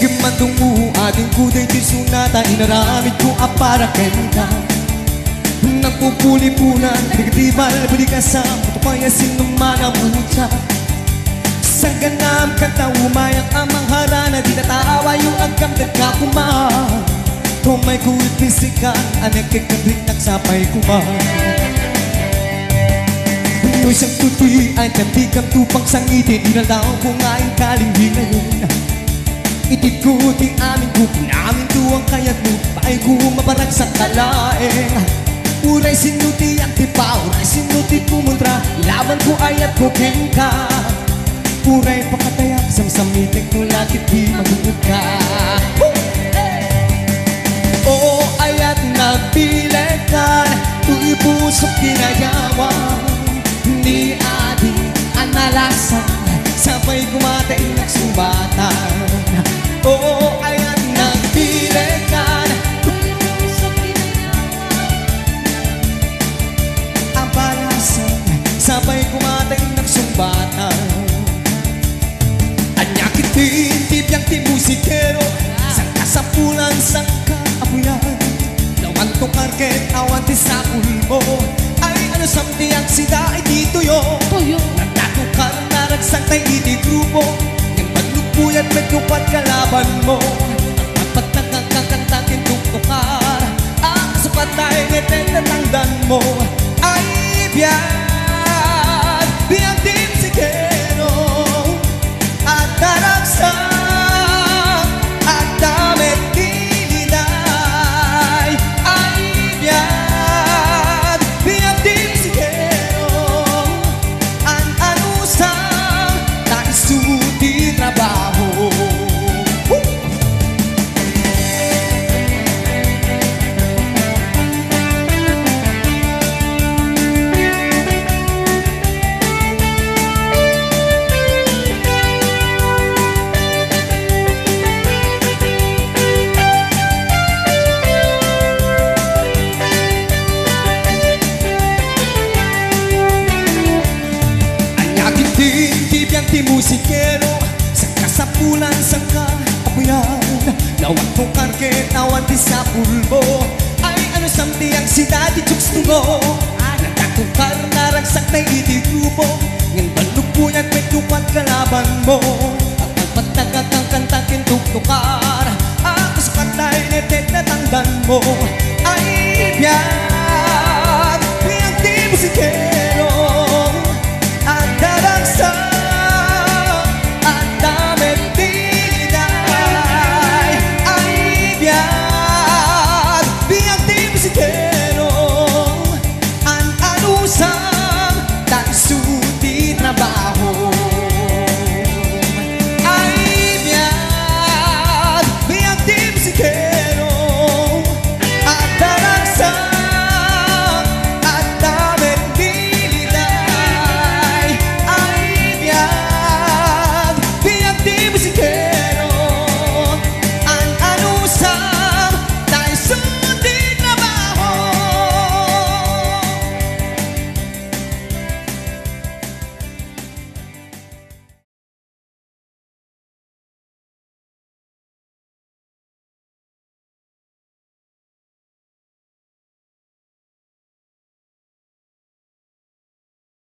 Gimandong ating kuday tisunata inaramid ko para kenta nang pupulipunan Nagtibal balik ka sa Tupayasin naman ang mucha Sa ganam kanta umayang amang harana Di nataawa yung agam nagkakuma Tumay kulit pisikan Anak kagabrik nagsapay kuma Yung isang tuti ay kantikang tupang sangitin Inalaw ko nga yung kalinghi ngayon Itid ko di amin ko Pinamin tuwang kayat mo Paay ko mabarag sa kalaeng Uray sinuti ang tipa Uray sinuti pumuntra Laban ko ayat ko kengka Uray pakatayak Samsamitek mo lakit di magugod ka Oo ayat nagpilekan Tu'y pusok kinayawan Ni adi analasan Sabay kumatay nagsumbatan Oo ayat nagpilekan Tu'y pusok kinayawan Ang balasan Sabay kumatay nagsumbatan Anyakitin tibiyang timusikero Sang kasapulan sang kaapuyan Lawan tong arket awan ti sa ulmo Ay ano samti ang sida iti tuyo Nagtatukar na nagsangtay iti grupo Yang maglupuyan magkupat kalaban mo Ang pagpagkakakakantangin tuktukar Ang sapatay ngeten na tangdan mo Ay biyan Biyang din sikero At taragsang At damit diliday Ay biyan Biyang din sikero Ang anusang Naisuti trabaho Tibiyang timusikero Sa kasapulan sa kaapuyan Lawat mong karket awan di sa pulbo Ay ano samti ang sida di tsukstungo Nagtatukar na ragsak na iti grupo Ngan balugpuyan may tupat kalaban mo Ang pagpatagak ang kantakin tuktukar Ang kasukatay netet na tangdan mo